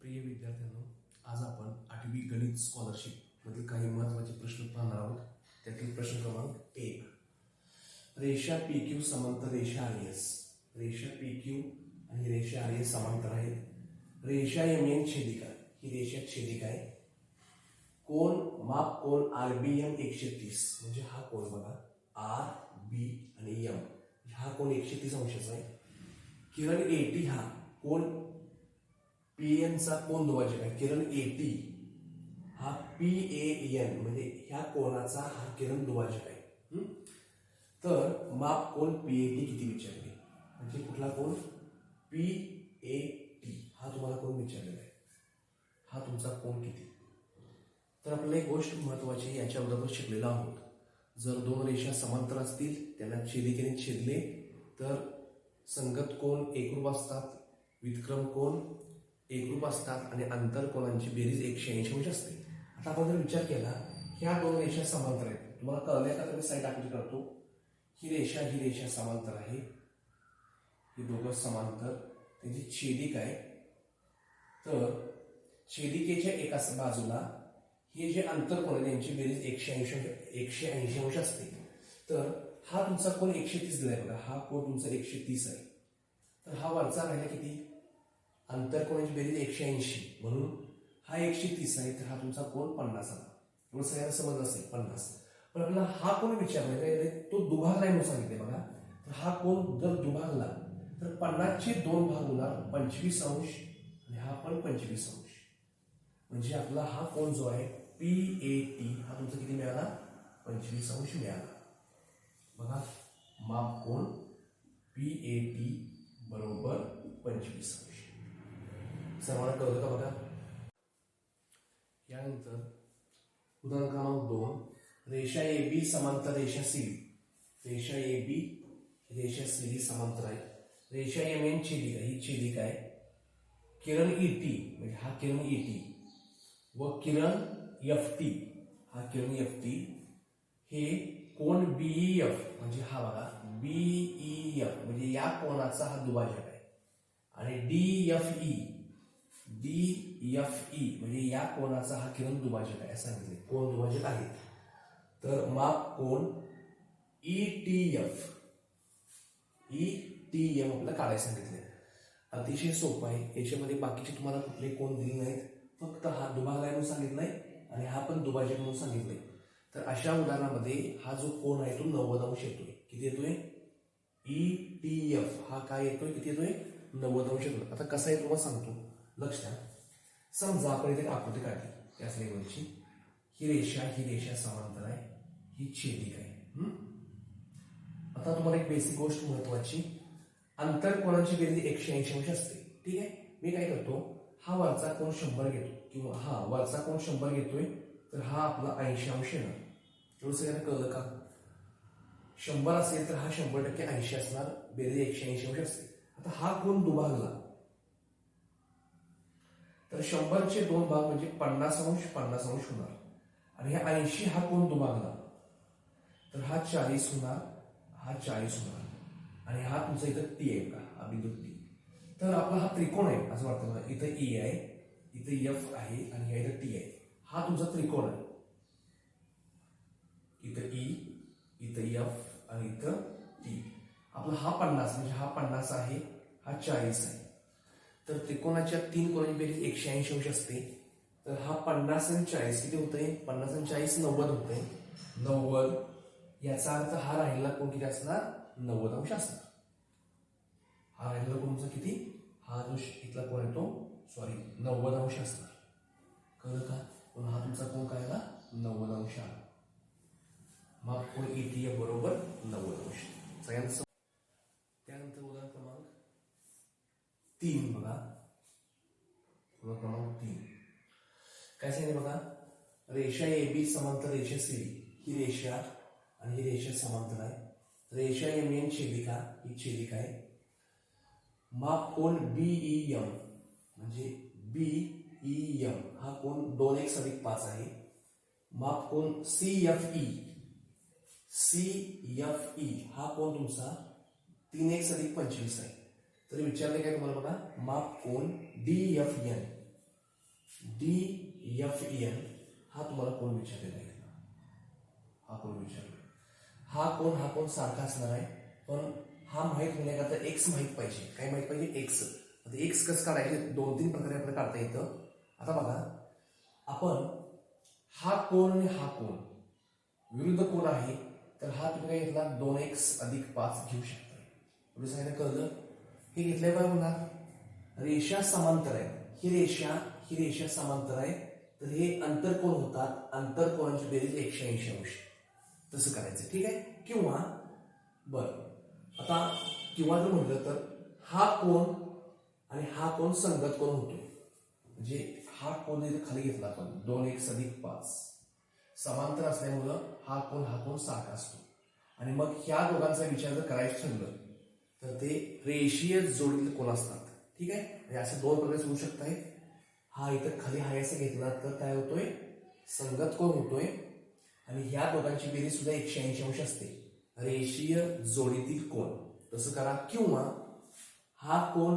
प्रिय विद्यार्थ्यांनो, आज आपण 8वी गणित स्कॉलरशिप मधील काही महत्त्वाचे प्रश्न पाहणार आहोत. त्यातील प्रश्न क्रमांक 1. रेषा PQ समांतर रेषा RS. रेषा PQ आणि रेषा RS समांतर आहेत. रेषा MN छेदिका, ही रेषा छेदिका आहे. माप कोण RBM 130, म्हणजे हा कोण बघा RB आणि M, हा कोण 130 अंशाचा आहे. किरण AT हा कोण PN चा कोण दुभाजक आहे. किरण AT हा PAN म्हणजे ह्या कोणाचा हा किरण दुभाजक आहे. तर माप कोण PAT किती विचारले, म्हणजे कुठला कोण PAT हा तुम्हाला कोण विचारलेला आहे, हा तुमचा कोण किती. तर आपल्याला एक गोष्ट महत्वाची याच्याबरोबर शिकलेलो आहोत. जर दोन रेषा समांतर असतील, त्यांना छेदिकेने छेदले तर संगत कोण एकरूप असतात, व्युत्क्रम कोण एकरूप असतात आणि अंतर कोणांची बेरीज 180 अंश असते. आता आपण जर विचार केला, ह्या दोन रेषा समांतर आहेत. तुम्हाला कळलंय का? तर मी साईड आकृती करतो. ही रेषा समांतर आहे. ही दोघं समांतर, त्यांची छेदिका आहे. तर छेदिकेच्या एका बाजूला हे जे अंतर कोण आहे त्यांची बेरीज 180 अंश असते. तर हा तुमचा कोण 130 दिलाय बघा, हा कोण तुमचा 130 आहे. तर हा वरचा राहिला किती, अंतर कोणाची बेरीज 180, म्हणून हा 130 आहे. तर हा तुमचा कोण 50 आला. म्हणून सगळ्यांना समजलं असेल 50. पण आपल्याला हा कोण विचारलाय, तो दुभागलाय म्हणून सांगितले बघा. तर हा कोण जर दुभागला तर 50 चे 2 भाग होणार 25 अंश आणि हा पण 25 अंश. म्हणजे आपला हा कोण जो आहे PAT हा तुमचा किती मिळाला, 25 अंश मिळाला. बघा माप कोण PAT बरोबर 25 अंश. सर्वांना कळलं का? बघा यानंतर उदाहरण क्रमांक 2. रेषा AB समांतर रेषा CD. रेषा AB रेषा CD समांतर आहे. रेषा MN छेदिका, ही छेदिका आहे. किरण ET म्हणजे हा किरण ET व किरण FT हा किरण FT हे कोण BEF म्हणजे हा बघा BEF म्हणजे या कोणाचा हा दुभाजक आहे. आणि DFE म्हणजे या कोणाचा हा किरण दुभाजक आहे असं सांगितले. कोण दुभाजक आहे. तर माप कोण ETF आपल्याला काढायला सांगितले. अतिशय सोपं आहे. याच्यामध्ये बाकीचे तुम्हाला कुठले कोण दिले नाहीत, फक्त हा दुभागलाय म्हणून सांगितलाय आणि हा पण दुभाजक म्हणून सांगितलंय. तर अशा उदाहरणामध्ये हा जो कोण आहे तो 90 अंश येतोय. किती येतोय, ETF हा काय येतोय, किती येतोय, 90 अंश येतोय. आता कसं आहे तुम्हाला सांगतो, लक्ष द्या. समजा आपण इथे आकृती काढली त्याच लेवलची. ही रेषा समांतर आहे, ही छेदिका आहे. आता तुम्हाला एक बेसिक गोष्ट महत्वाची, अंतर कोणाची बेरीज 180 अंश असते. ठीक आहे. मी काय करतो, हा वरचा कोण 100 घेतो, किंवा हा वरचा कोण 100 घेतोय, तर हा आपला 80 अंश येणार. एवढं सगळ्यांना कळलं का? 100 असेल तर हा 100% 80 असणार, बेरीज 180 अंश असते. आता हा कोण दुभागला तर 100 चे 2 भाग म्हणजे 50 अंश होणार. आणि हा 80 हा कोण दुभागला तर हा 40 होणार, हा 40 होणार. आणि हा तुमचा इथं T आहे का, हा बिंदू T. तर आपला हा त्रिकोण आहे असं वाटतं मला. इथं E आहे, इथं F आहे आणि या इथं T आहे. हा तुमचा त्रिकोण आहे. इथं E, इथं F आणि इथं T. आपला हा 50 म्हणजे हा 50 आहे, हा 40 आहे. तर त्रिकोणाच्या 3 कोणाची बेरीज 180 अंश असते. तर हा 50 आणि 40 किती होतंय, 50 आणि 40 90 होतंय. 90 याचा अर्थ हा राहिलेला कोण किती असणार, 90 अंश असणार. हा राहिलेला कोणचा किती, हा जो इथला कोण येतो 90 अंश असणार. कळलं का? पण हा तुमचा कोण काय आला, 90 अंश आला. मग कोण ETF बरोबर 90 अंश. सगळ्यांचं. त्यानंतर उदाहरण क्रमांक 3 बघा. उदाहरण क्रमांक 3 काय सांगितलं बघा. रेषा AB समांतर रेषा CD. ही रेषा आणि ही रेषा समांतर आहे. रेषा MN छेदिका, ही छेदिका आहे. माप कोण BEM म्हणजे BEM हा कोण 2x+5 आहे. माप कोण CFE हा कोण तुमचा 3x+25 आहे. तर विचारले काय तुम्हाला बघा, माप कोण DFN DFEN हा तुम्हाला कोण विचारलेला आहे? हा कोण विचारला? हा कोण सारखा असणार आहे, पण हा माहित होण्याकरता एक्स माहित पाहिजे. काय माहित पाहिजे? एक्स. आता एक्स कसं काढायचे? 2-3 प्रकारे आपल्याला काढता येतं. आता बघा, आपण हा कोण आणि हा कोण विरुद्ध कोण आहे, तर हा तुम्ही काय घेतला? 2x अधिक 5 घेऊ शकता. पुढे सांगितलं, कळलं? हे घेतलंय काय होणार? रेषा समांतर आहे. ही रेषा समांतर आहे, तर हे अंतर कोण होतात? अंतर कोणाची बेरीज 180 अंश. तसं करायचं, ठीक आहे? किंवा आता जर म्हटलं तर हा कोण आणि हा कोण संगत कोण होतो. म्हणजे हा कोण इथे खाली घेतला आपण 2x अधिक 5 समांतर असल्यामुळं हा कोण सारखा असतो. आणि मग ह्या दोघांचा विचार जर करायचं ठरलं तर ते रेषीय जोडीतील कोण असतात. ठीक आहे? म्हणजे असे 2 प्रकारे होऊ शकतात. हा इथं खाली हाय असं घेतला तर काय होतोय? संगत कोण होतोय. आणि ह्या दोघांची बेरीज सुद्धा 180 अंश असते. रेषीय जोडीतील कोण. तसं करा. किंवा हा कोण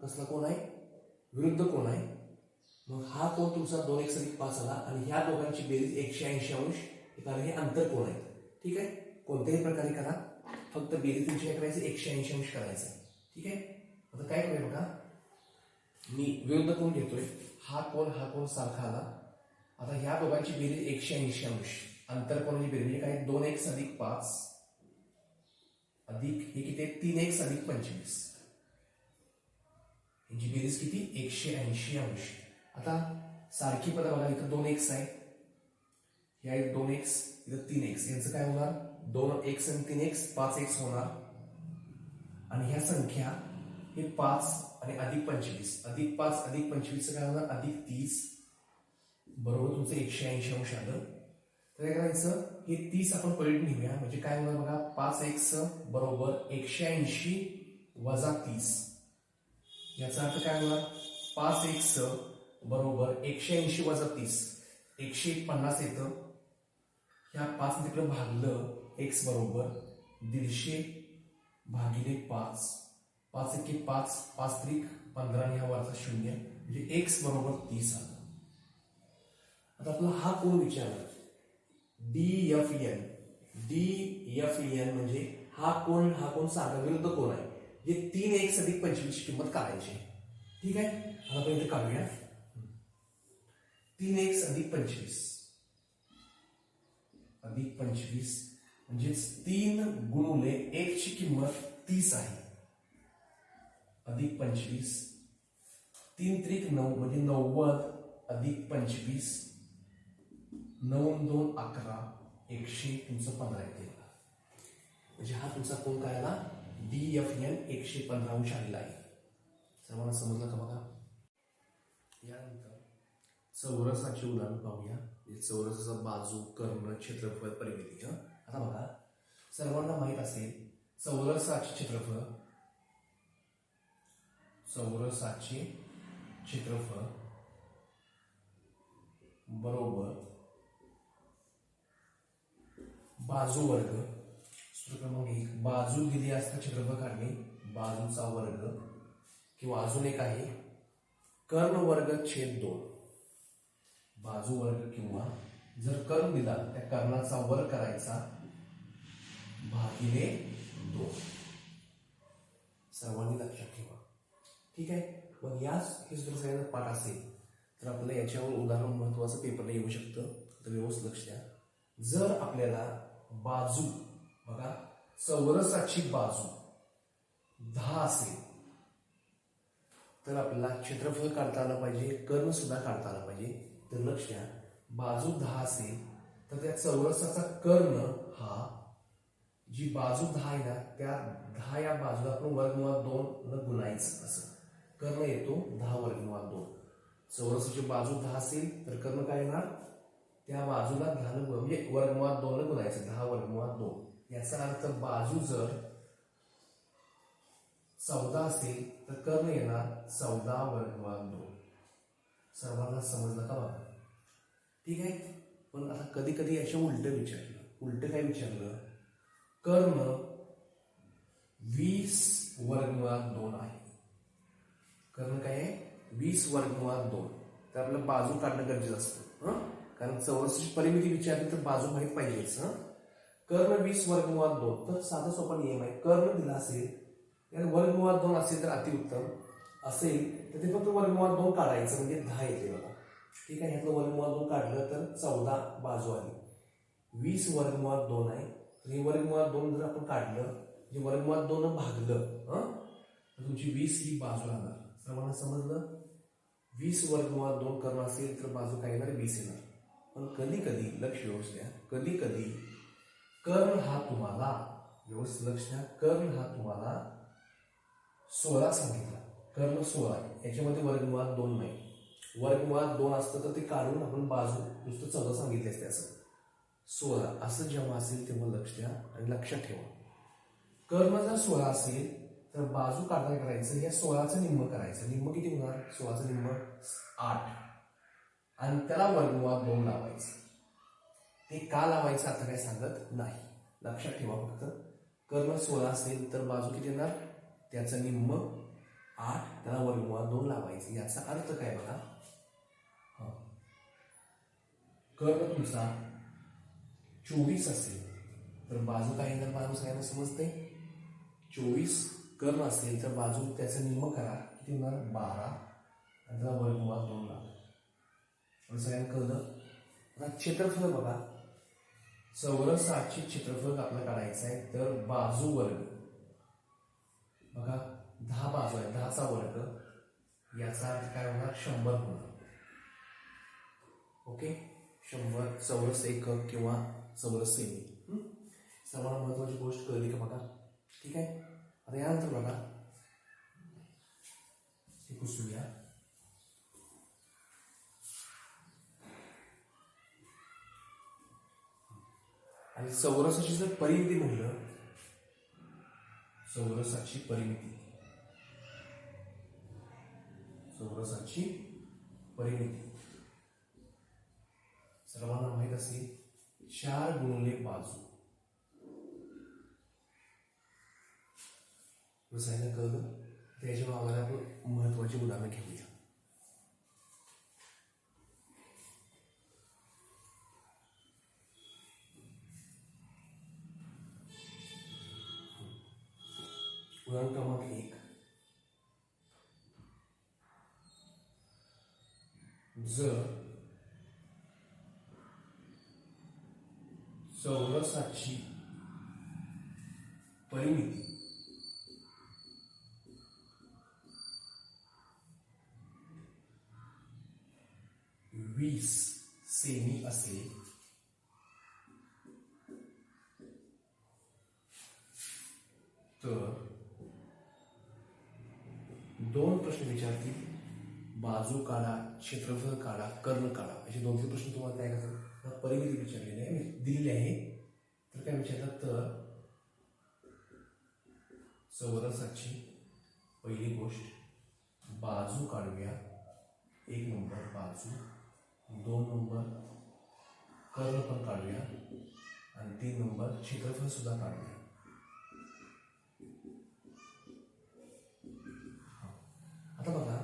कसला कोण आहे? विरुद्ध कोण आहे. मग हा कोण तुमचा 2x अधिक 5 आला आणि ह्या दोघांची बेरीज 180 अंश, कारण हे अंतर कोण आहे. ठीक आहे? कोणत्याही प्रकारे करा, फक्त बेरीज तुमची काय करायचं? 180 अंश करायचं. ठीक आहे? आता काय करूया बघा, मी विरुद्ध कोण घेतोय. हा कोण सारखा आला. आता ह्या दोघांची बेरीज 180 अंश, अंतर कोणाची बेरीज म्हणजे काय? 2x अधिक 5 अधिक हे किती? 3x अधिक 25. यांची बेरीज किती? 180 अंश. आता सारखी पद बघा, इथं 2x आहे, ह्या 2x, इथं 3x. यांचं काय होणार? 2x आणि 3x 5x होणार. आणि ह्या संख्या हे 5 आणि अधिक 25, अधिक 5 अधिक 25 काय होणार? अधिक 30 बरोबर तुमचं 180 अंश आलं. तर काय करायचं? हे 30 आपण पलट नेऊया, म्हणजे काय होणार बघा? 5x बरोबर 180 वजा 30. याचा अर्थ काय होणार? 5x बरोबर 180 वजा 30, 150 येतं. ह्या 5 तिकडे भागलं, x बरोबर 150 भागिले 5, 5 एके 5, 5 त्रिक 15 आणि ह्या वरचा 0, म्हणजे x बरोबर 30 आलं. आता आपला हा कोण विचारला? DFEN म्हणजे हा कोण सारखा विरुद्ध कोण आहे. जे 3x अधिक 25 ची किंमत काढायची. ठीक आहे? आता आपण इथे काढूया. 3x अधिक 25 म्हणजे 3 गुणुले 1 ची किंमत 30 आहे, अधिक 25, 3 त्रिक 9 म्हणजे 90 अधिक 25, 9 2 11, 100 तुमचं 15 येते. म्हणजे हा तुमचा कोण काय आला? DFEN 115 अंश आलेला आहे. सर्वांना समजलं का बघा? यानंतर चौरसाची उदाहरण पाहूया. चौरसाचा बाजू, कर्ण, क्षेत्रफळ, परिमिती. आता बघा, सर्वांना माहित असेल चौरसाचे क्षेत्रफळ बरोबर बाजू वर्ग. सूत्र क्रमांक 1, बाजू दिली असता क्षेत्रफळ काढणे, बाजूचा वर्ग. किंवा अजून एक आहे कर्ण वर्ग छेद 2. बाजू वर्ग किंवा जर कर्ण दिला त्या कर्णाचा वर्ग करायचा भागिले 2. सर्वांनी लक्षात ठेवा. ठीक आहे? मग हे सूत्र पाठ असेल तर आपल्याला याच्यावर उदाहरण महत्वाचं पेपरला येऊ शकतं. तर व्यवस्थित लक्ष द्या. जर आपल्याला बाजू बघा, चौरसाची बाजू 10 असेल तर आपल्याला क्षेत्रफळ काढता आलं पाहिजे, कर्ण सुद्धा काढता आला पाहिजे. तर लक्ष द्या, बाजू 10 असेल तर त्या चौरसाचा कर्ण हा, जी बाजू 10 आहे ना, त्या 10 या बाजूला आपण वर्गमुळात 2 न गुणायचं. असं कर्ण येतो 10 वर्गमुळात 2. चौरसाची बाजू 10 असेल तर कर्ण काय येणार? त्या बाजूला 10 न गुण म्हणजे वर्गमुळात 2 न गुणायचं, 10 वर्गमुळात 2. याचा अर्थ बाजू जर 14 असेल तर कर्ण येणार 14 वर्गमुळात 2. सर्वांना समजलं का बघा? ठीक आहे? पण आता कधी कधी याच्या उलट काय विचारलं? कर्ण 20 वर्गमुळात 2 आहे. कर्ण काय आहे? 20 वर्गमुळात 2. तर आपल्याला बाजू काढणं गरजेचं असतं. कारण चौरसाची परिमिती विचारली तर बाजू माहीत पाहिजेच. कर्ण 20 वर्गमुळात 2. तर साधा सोपा नियम आहे. कर्ण दिला असेल त्यात वर्गमुळात 2 असेल तर अतिउत्तम, असेल तर ते फक्त वर्गमुळात 2 काढायचं म्हणजे 10 येते बघा. ठीक आहे. ह्यातलं वर्गमुळात 2 काढलं तर 14 बाजू आली. 20 वर्गमुळात 2 आहे, तर हे वर्गमुळात 2 जर आपण काढलं म्हणजे वर्गमुळात 2 भागलं तर तुमची 20 ही बाजू राहणार. सर्वांना समजलं? 20 वर्गमुळात 2 कर्ण असेल तर बाजू काय येणार? 20 येणार. पण कधी कधी लक्ष व्यवस्थित द्या, कधी कधी कर्ण हा तुम्हाला व्यवस्थित लक्ष द्या, कर्ण हा तुम्हाला 16 सांगितला. कर्ण 16 आहे, याच्यामध्ये वर्गमुळात 2 नाही. वर्गमुळात 2 असतं तर ते काढून आपण बाजू नुसतं 14 सांगितले असते. असं 16 असं जेव्हा असेल तेव्हा लक्ष द्या आणि लक्षात ठेवा. कर्ण जर 16 असेल तर बाजू काढताना करायचं या 16चं निम्म करायचं. निम्म किती होणार? 16चं निम्म 8 आणि त्याला वर्गमुळात 2 लावायचं. ते का लावायचं आता काय सांगत नाही, लक्षात ठेवा फक्त. कर्ण 16 असेल तर बाजू किती येणार? त्याचं निम्म 8, त्याला वर्गमुळात 2 लावायचं. याचा अर्थ काय बघा. कर्ण तुमचा 24 असेल तर बाजू काय येणार? बाजू सगळ्यांना समजते. 24 कर्ण असेल तर बाजू त्याचं निम्म करा, किती होणार? 12 आणि त्याला वर्गमुळात 2 लावा. सगळ्यांना कळलं? आता क्षेत्रफळ बघा. चौरसाचे क्षेत्रफळ आपल्याला काढायचं आहे तर बाजू वर्ग बघा 10 बाजू आहे, 10चा वर्ग याचा अर्थ काय होणार? 100 होणार. ओके. 100 चौरस एकक किंवा चौरस सेमी. सर्वांना महत्वाची गोष्ट कळली का बघा. ठीक आहे. आता यानंतर बघा हे पुसूया. आणि चौरसाची जर परिमिती म्हणलं, चौरसाची परिमिती, चौरसाची परिमिती सर्वांना माहित असेल 4 गुणिले बाजू. रसायन कळलं? त्याच्या भागाला आपण महत्वाची उदाहरणं घेऊया. उदाहरण क्रमांक 1. जर चौरसाची परिमिती 20 सेमी असेल तर 2 प्रश्न विचारतील. बाजू काढा, क्षेत्रफळ काढा, कर्ण काढा. असे 2-3 प्रश्न तुम्हाला काय करतात? परिमिती विचारलेली आहे, दिलेली आहे. तर काय विचारतात? तर चौरसाची पहिली गोष्ट बाजू काढूया. 1 नंबर बाजू, 2 नंबर कर्ण पण काढूया आणि 3 नंबर क्षेत्रफळ सुद्धा काढूया. आता बघा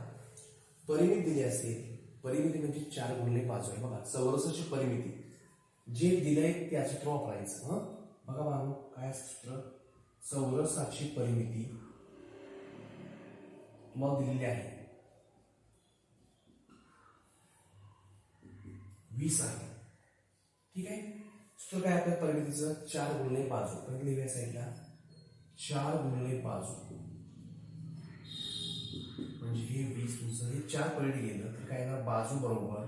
परिमिती दिली असेल, परिमिती म्हणजे 4 गुणिले बाजू आहे. बघा चौरसाची परिमिती जे दिलंय त्या सूत्र वापरायचं. बघा बाबू काय सूत्र? चौरसाची परिमिती तुम्हाला दिलेली आहे 20 आहे. ठीक आहे. सूत्र काय आपल्या परिमितीचं? 4 गुणिले बाजू. परत लिहूया साईडला 4 गुणिले बाजू म्हणजे हे 20 तुमचं हे 4 पलटी गेलं तर काय येणार? बाजू बरोबर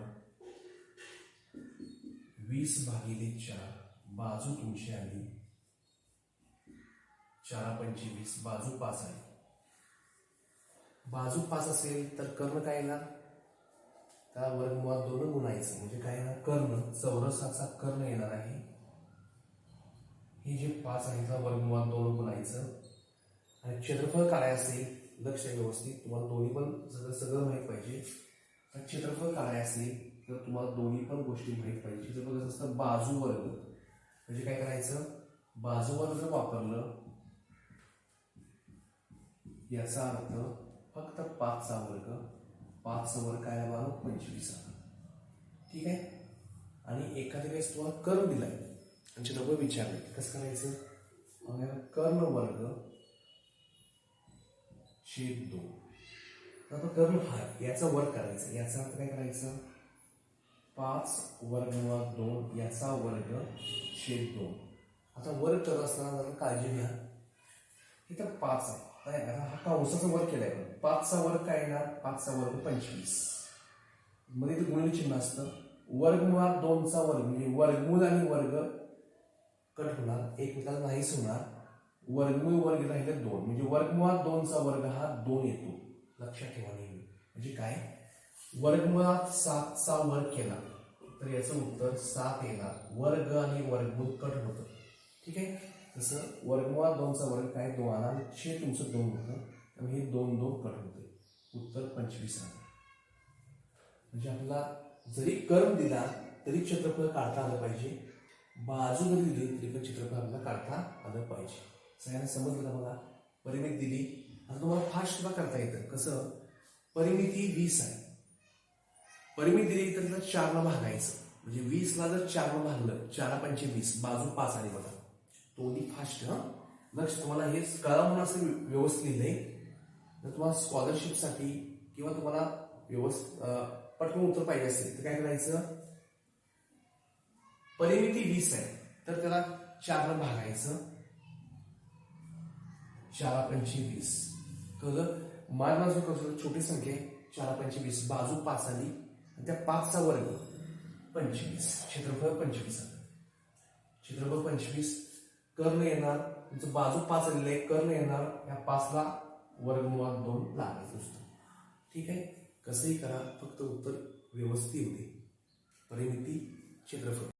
20 भागिले 4. बाजू तुमची आली 4×5 = 25. बाजू 5 आहे. बाजू 5 असेल तर कर्ण काय येणार? त्याला वर्गमुळात 2 गुणायचं म्हणजे काय येणार? कर्ण चौरसाचा कर्ण येणार आहे. हे जे 5 आहे त्याला वर्गमुळात 2 गुणायचं. आणि क्षेत्रफळ काढायचं असेल, लक्ष व्यवस्थित, तुम्हाला दोन्ही पण सगळं माहित पाहिजे. तर क्षेत्रफळ काढायचं असेल तर तुम्हाला दोन्ही पण गोष्टी माहित पाहिजे. क्षेत्रफळ कसं असतं? बाजू वर्ग म्हणजे काय करायचं? बाजू वर्ग वापरलं याचा अर्थ फक्त 5चा वर्ग 5 वर्ग काय आला 25 आला. ठीक आहे. आणि एखाद्या वेळेस तुम्हाला कर्ण दिलाय आणि क्षेत्रफळ विचारले कसं करायचं, कर्ण वर्ग छेद 2. आता कर्ण हा याचा वर्ग करायचा, याचा अर्थ काय करायचं 5 वर्गमुळात 2 याचा वर्ग छेद 2. आता वर्ग करत असताना जरा काळजी घ्या, इथं 5 आहे, हा कंसाचा वर्ग केलाय. 5चा वर्ग काय येणार, 5चा वर्ग 25. मध्ये ते गुणिले चिन्ह असतं. वर्गमुळात 2चा वर्ग म्हणजे वर्गमूळ आणि वर्ग कट होणार, एकमेकाला नाहीच होणार. वर्गमूळ वर्ग राहिले 2 म्हणजे वर्गमुळात 2चा वर्ग हा 2 येतो. लक्षात ठेवा नेहमी. म्हणजे काय, वर्गमुळात 7चा वर्ग केला तर याचं उत्तर 7 येणार. वर्ग आणि वर्गमूळ कट होतं. ठीक आहे. तसं वर्गमुळात 2चा वर्ग काय 2 आला आणि छेद तुमचं 2 होतं, त्यामुळे हे 2 2 कट होते. उत्तर 25 आलं. म्हणजे आपल्याला जरी कर्म दिला तरी क्षेत्रफळ काढता आलं पाहिजे, बाजू जरी दिली तरी पण क्षेत्रफळ आपल्याला काढता आलं पाहिजे. सगळ्यांना समजलं बघा. परिमिती दिली, आता तुम्हाला फास्ट सुद्धा करता येतं. कसं, परिमिती 20 आहे, परिमिती दिली तर त्याला 4 भागायचं. म्हणजे 20ला जर 4 भागलं, 4 पंचे 20, बाजू 5 आली बघा. तोही फास्ट. लक्ष, तुम्हाला हे कळा म्हणून असं व्यवस्थित लिहिलंय. तर तुम्हाला स्कॉलरशिपसाठी किंवा तुम्हाला व्यवस्थित पटकन उत्तर पाहिजे असेल तर काय करायचं, परिमिती 20 आहे तर त्याला 4 भागायचं, 4 पंचे 20. कळलं. मारणार कसं, छोटी संख्या आहे, 4 पंचे 20, बाजू 5 आली आणि त्या 5चा वर्ग 25, क्षेत्रफळ 25 आलं. क्षेत्रफळ 25, कर्ण येणार तुमचं, बाजू 5 आलेलं आहे, कर्ण येणार या 5ला वर्गमुळात 2 लागायचं असतं. ठीक आहे. कसंही करा, फक्त उत्तर व्यवस्थित होते. परिमिती क्षेत्रफळ.